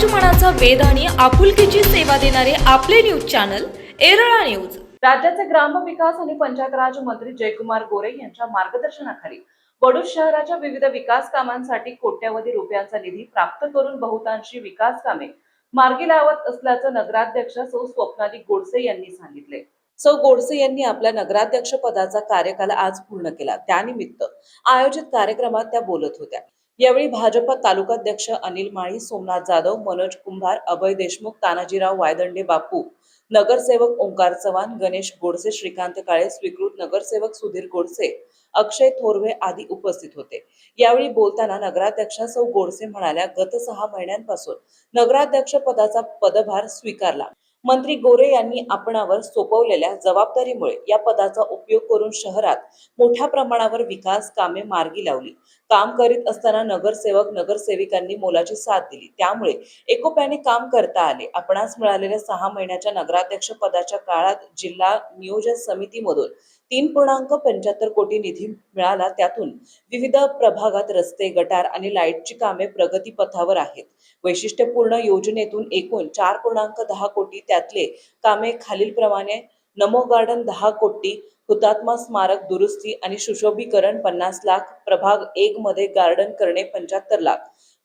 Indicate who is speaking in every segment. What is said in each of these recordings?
Speaker 1: मनाचा वेध आणि आपुलकीची सेवा देणारे आपले न्यूज चॅनल एरळा न्यूज।
Speaker 2: राज्याचे ग्रामविकास आणि पंचायत राज मंत्री जयकुमार गोरे यांच्या मार्गदर्शनाखाली वडूज शहराच्या विविध विकास कामांसाठी कोट्यवधी रुपयांचा निधी प्राप्त करून बहुतांशी विकास कामे मार्गी लावत असल्याचं नगराध्यक्ष सौ स्वप्नाली गोडसे यांनी सांगितले। सौ गोडसे यांनी आपल्या नगराध्यक्ष पदाचा कार्यकाल आज पूर्ण केला। त्यानिमित्त आयोजित कार्यक्रमात त्या बोलत होत्या। यावेळी भाजप तालुकाध्यक्ष अनिल माळी, सोमनाथ जाधव, मनोज कुंभार, अभय देशमुख, तानाजीराव वायदंडे बापू, नगरसेवक ओंकार चव्हाण, गणेश गोडसे, श्रीकांत काळे, स्वीकृत नगरसेवक सुधीर गोडसे, अक्षय थोरवे आदी उपस्थित होते। यावेळी बोलताना नगराध्यक्ष सौ गोडसे म्हणाल्या, गत 6 महिन्यांपासून नगराध्यक्ष पदाचा पदभार स्वीकारला। मंत्री गोरे यांनी आपणावर सोपवलेल्या जबाबदारीमुळे या पदाचा उपयोग करून शहरात मोठ्या प्रमाणावर विकास कामे मार्गी लावली। काम करीत असताना नगरसेवक नगरसेविकांनी मोलाची साथ दिली, त्यामुळे एकोप्याने काम करता आले। आपणास मिळालेल्या 6 महिन्याच्या नगराध्यक्ष पदाच्या काळात जिल्हा नियोजन समितीमधून 3.75 कोटी निधी मिळाला। त्यातून विविध प्रभागात रस्ते, गटार आणि लाईटची कामे प्रगतीपथावर आहेत। वैशिष्ट्यपूर्ण योजनेतून एकूण 4.10 कोटी, त्यातले कामे खालीलप्रमाणे: नमो गार्डन 10 कोटी, हुतात्मा स्मारक दुरुस्ती आणि सुशोभीकरण 50 लाख, प्रभाग 1 मध्ये गार्डन करणे 75 लाख,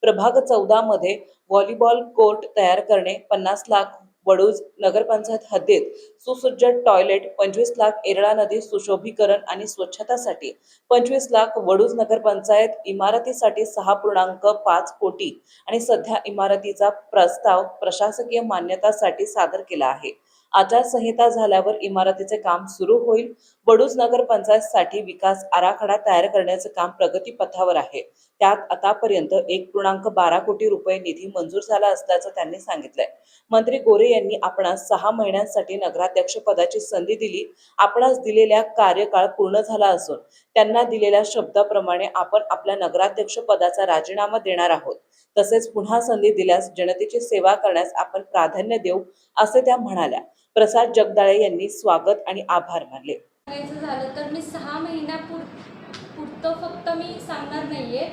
Speaker 2: प्रभाग 14 मध्ये व्हॉलीबॉल कोर्ट तयार करणे 50 लाख, वडूज नगरपंचायत हद्दीत सुसज्ज टॉयलेट 25 लाख, एरळा नदी सुशोभीकरण आणि स्वच्छतासाठी 25 लाख, वडूज नगरपंचायत इमारतीसाठी 6.5 कोटी आणि सध्या इमारतीचा प्रस्ताव प्रशासकीय मान्यतासाठी सादर केला आहे। आचारसंहिता झाल्यावर इमारतीचे काम सुरू होईल। वडूज नगरपंचायतसाठी विकास आराखडा तयार करण्याचे काम प्रगतीपथावर आहे। त्यात आतापर्यंत 1.12 कोटी रुपये निधी मंजूर झाला असल्याचं त्यांनी सांगितलंय। मंत्री गोरे यांनी आपणास 6 महिन्यांसाठी नगराध्यक्ष पदाची संधी दिली। आपणास दिलेल्या कार्यकाळ पूर्ण झाला असून त्यांना दिलेल्या शब्दाप्रमाणे आपण आपल्या नगराध्यक्ष पदाचा राजीनामा देणार आहोत। तसेच पुन्हा संधी दिल्यास जनतेची सेवा करण्यास आपण प्राधान्य देऊ, असे त्या म्हणाल्या। प्रसाद जगदाळे यांनी स्वागत आणि आभार मानले।
Speaker 3: झालं तर मी 6 महिन्यापुरतं फक्त मी सांगणार नाहीये,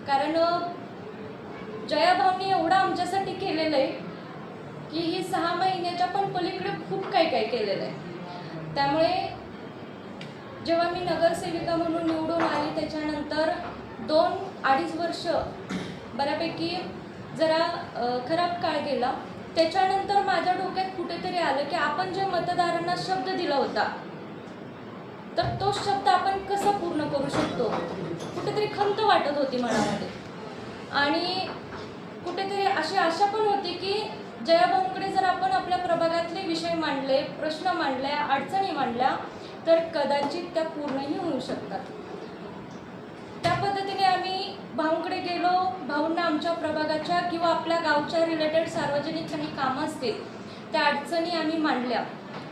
Speaker 3: कारण जयाभाऊनी एवढं आमच्यासाठी केलेलं आहे की ही 6 महिन्याच्या पण पलीकडे खूप काही केलेलं आहे। त्यामुळे जेव्हा मी नगरसेविका म्हणून निवडून आली, त्याच्यानंतर 2-2.5 वर्ष बऱ्यापैकी जरा खराब काळ गेला। त्याच्यानंतर माझ्या डोक्यात कुठेतरी आलं की आपण जे मतदारांना शब्द दिला होता, तर तो शब्द आपण कसा पूर्ण करू शकतो। कुठेतरी खंत वाटत होती मनामध्ये आणि कुठेतरी अशी आशा पण होती की जयाभाऊंकडे जर आपण आपल्या प्रभागातले विषय मांडले, प्रश्न मांडले, अडचणी मांडल्या, तर कदाचित त्या पूर्णही होऊ शकतात। त्या पद्धतीने आम्ही भाऊंकडे गेलो। भाऊंना आमच्या प्रभागाच्या किंवा आपल्या गावच्या रिलेटेड सार्वजनिक काही कामं असतील त्या अडचणी आम्ही मांडल्या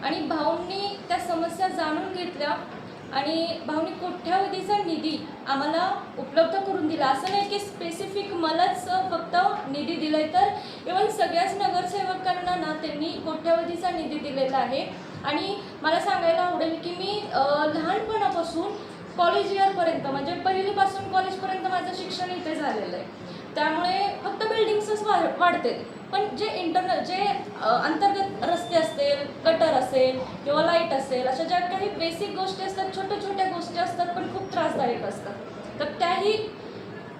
Speaker 3: आणि भाऊंनी त्या समस्या जाणून घेतल्या आणि भाऊंनी कोट्यावधीचा निधी आम्हाला उपलब्ध करून दिला। असं नाही की स्पेसिफिक मलाच फक्त निधी दिलाय, तर इव्हन सगळ्याच नगरसेवकांना ना त्यांनी कोट्यावधीचा निधी दिलेला आहे। आणि मला सांगायला आवडेल की मी लहानपणापासून कॉलेज इयरपर्यंत, म्हणजे पहिलीपासून कॉलेजपर्यंत माझं शिक्षण इथे झालेलं आहे। त्यामुळे फक्त बिल्डिंग्सच वाढते, पण जे अंतर्गत रस्ते असतील, गटर असेल किंवा लाईट असेल, अशा ज्या काही बेसिक गोष्टी असतात, छोट्या गोष्टी असतात पण खूप त्रासदायक असतात, तर त्याही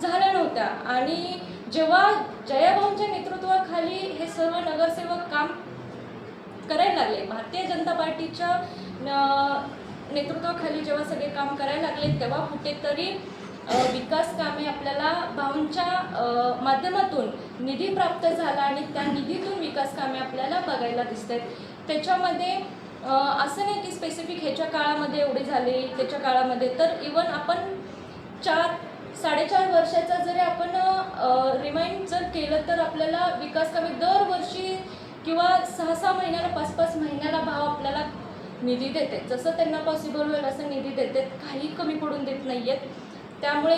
Speaker 3: झाल्या नव्हत्या। आणि जेव्हा जयाभाऊंच्या नेतृत्वाखाली हे सर्व नगरसेवक काम करायला लागले, भारतीय जनता पार्टीच्या नेतृत्वाखाली जेव्हा सगळे काम करायला लागले, तेव्हा कुठेतरी विकास कामे आपल्याला भाऊंच्या माध्यमातून निधी प्राप्त झाला आणि त्या निधीतून विकास कामे आपल्याला बघायला दिसतात। त्याच्यामध्ये असं नाही की स्पेसिफिक ह्याच्या काळामध्ये एवढी झाली, त्याच्या काळामध्ये, तर इवन आपण 4-4.5 वर्षाचा जरी आपण रिमाइंड जर केलं तर आपल्याला विकास कामे दरवर्षी किंवा 6-6 महिन्याला, 5-5 महिन्याला भाव आपल्याला निधी देते। जसं त्यांना पॉसिबल होईल असं निधी देते, काही कमी पडून देत नाहीयेत। त्यामुळे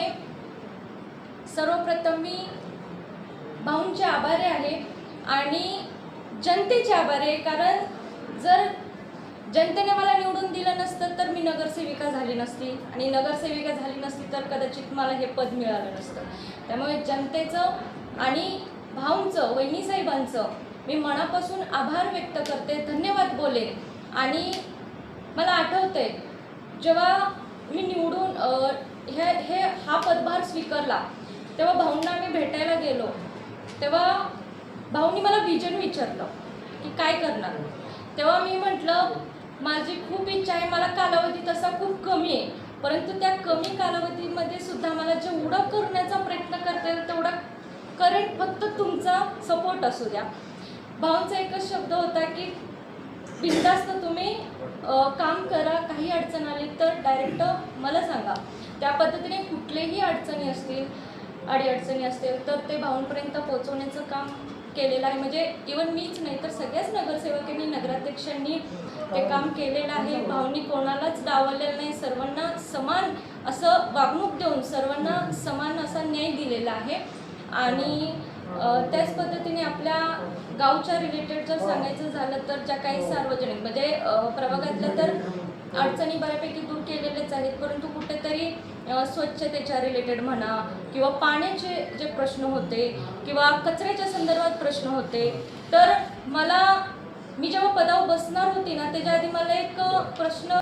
Speaker 3: सर्वप्रथम मी भाऊंचे आभारी आहे आणि जनतेचे आभारी आहे, कारण जर जनतेने मला निवडून दिलं नसतं तर मी नगरसेविका झाली नसती आणि नगरसेविका झाली नसती तर कदाचित मला हे पद मिळालं नसतं। त्यामुळे जनतेचं आणि भाऊंचं, वहिनीसाहेबांचं मी मनापासून आभार व्यक्त करते, धन्यवाद बोलेन. आणि मला आठवतंय जेव्हा मी निवडून हा पदभार स्वीकारला तेव्हा भाऊंना मी भेटायला गेलो, तेव्हा भाऊंनी मला विजन विचारलं की काय करणार. तेव्हा मी म्हटलं माझी खूप इच्छा आहे, मला कालावधी तसा खूप कमी आहे, परंतु त्या कमी कालावधीमध्ये सुद्धा मला जेवढं करण्याचा प्रयत्न करता येईल तेवढा करेन, फक्त तुमचा सपोर्ट असू द्या. भाऊंचा एकच शब्द होता की बिनधास्त तुम्ही काम करा, काही अडचण आली तर डायरेक्ट मला सांगा. त्या पद्धतीने कुठलेही अडचणी असतील, अडीअडचणी असतील तर ते भाऊंपर्यंत पोहोचवण्याचं काम केलेलं आहे. म्हणजे इवन मीच नाही तर सगळ्याच नगरसेवकांनी, नगराध्यक्षांनी ते काम केलेलं आहे. भाऊंनी कोणालाच डावललेलं नाही, सर्वांना समान असं वागणूक देऊन सर्वांना समान असा न्याय दिलेला आहे. आणि त्याच पद्धतीने आपल्या गावच्या रिलेटेड जर सांगायचं झालं तर ज्या काही सार्वजनिक म्हणजे प्रभागातल्या तर अडचणी बऱ्यापैकी दूर केलेल्याच आहेत, परंतु कुठेतरी स्वच्छतेच्या रिलेटेड म्हणा किंवा पाण्याचे जे प्रश्न होते किंवा कचऱ्याच्या संदर्भात प्रश्न होते, तर मी जेव्हा पदावर बसणार होती ना त्याच्या आधी मला एक प्रश्न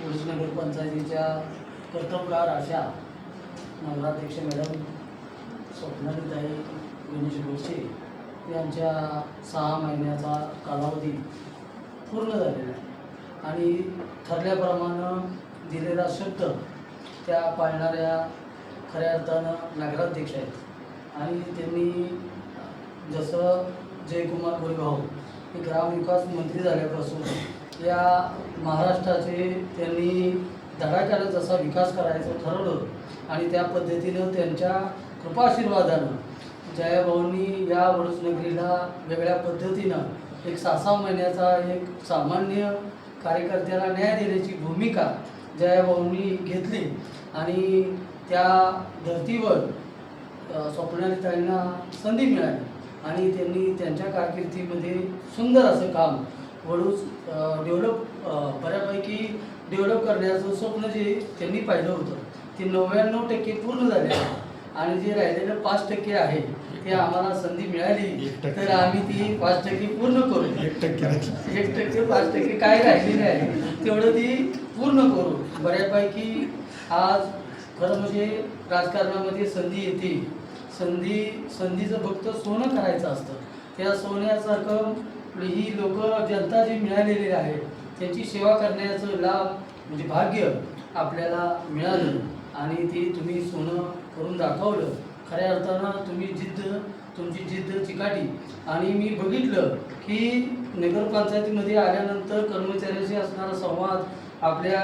Speaker 4: वडूज नगरपंचायतीच्या कर्तबगार अशा नगराध्यक्ष मॅडम स्वप्नालीताई गणेश गोडसे यांच्या 6 महिन्याचा कालावधी पूर्ण झालेला आहे आणि ठरल्याप्रमाणे दिलेला शब्द त्या पाळणाऱ्या खऱ्या अर्थानं नगराध्यक्ष आहेत. आणि त्यांनी जसं जयकुमार गोरेभाऊ हे ग्रामविकास मंत्री झाल्यापासून या महाराष्ट्राचे त्यांनी धडाक्यानं जसा विकास करायचं ठरवलं आणि त्या पद्धतीनं त्यांच्या कृपाशीर्वादानं जयाभाऊंनी या वडूज नगरीला वेगळ्या पद्धतीनं एक 6 महिन्याचा एक सामान्य कार्यकर्त्याला न्याय देण्याची भूमिका जयाभाऊंनी घेतली आणि त्या धर्तीवर स्वप्नालीताईंना संधी मिळाली आणि त्यांनी त्यांच्या कारकिर्दीमध्ये सुंदर असं काम वडूज बऱ्यापैकी डेव्हलप करण्याचं स्वप्न जे त्यांनी पाहिलं होतं ते 99% पूर्ण झाले आहे. आणि जे राहिलेलं 5% आहे ते आम्हाला संधी मिळाली तर आम्ही ती 5% पूर्ण करू. 1% 5% काय राहिलेले आहे तेवढं ती पूर्ण करू. बऱ्यापैकी आज खरं म्हणजे राजकारणामध्ये संधी येते, संधीचं फक्त सोनं करायचं असतं. त्या सोन्यासारखं ही लोक जनता जी मिळालेली आहे त्यांची सेवा करण्याचं लाभ म्हणजे भाग्य आपल्याला मिळालं आणि ती तुम्ही सोनं करून दाखवलं. खऱ्या अर्थानं तुमची जिद्द चिकाटी. आणि मी बघितलं की नगरपंचायतीमध्ये आल्यानंतर कर्मचाऱ्यांशी असणारा संवाद, आपल्या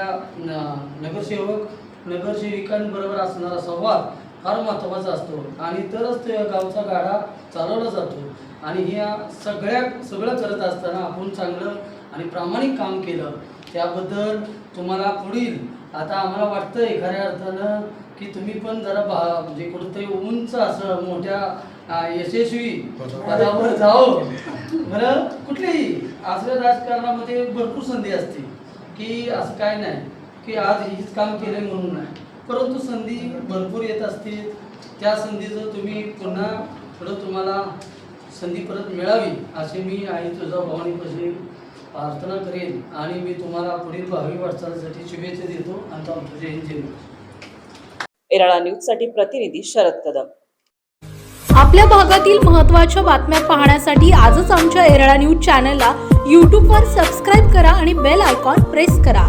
Speaker 4: नगरसेविकांबरोबर असणारा संवाद फार महत्त्वाचा असतो आणि तरच त्या गावचा गाडा चालवला जातो. आणि ह्या सगळं करत असताना आपण चांगलं आणि प्रामाणिक काम केलं त्याबद्दल तुम्हाला पुढील आता आम्हाला वाटतंय खऱ्या अर्थानं की तुम्ही पण जरा म्हणजे कुठंतरी उंच असं मोठ्या यशस्वी पदावर जाओ. बरं कुठलीही असल्या राजकारणामध्ये भरपूर संधी असते की असं काय नाही की आज हेच काम केलं म्हणून नाही, परंतु संधी भरपूर येत असतील. त्या संधीचं तुम्ही पुन्हा पुढं तुम्हाला संधी परत मिळावी असे मी आई तुझा भवानीपाशी प्रार्थना करेन आणि मी तुम्हाला पुढील भावी वाटचालीसाठी शुभेच्छा देतो. आणि आमचं जय हिंद जय महाराष्ट्र.
Speaker 2: एराळा न्यूजसाठी प्रतिनिधी शरद कदम.
Speaker 1: आपल्या भागातील महत्त्वाच्या बातम्या पाहण्यासाठी आजच आमच्या एरळा न्यूज चॅनलला यूट्यूबवर सबस्क्राईब करा आणि बेल आयकॉन प्रेस करा.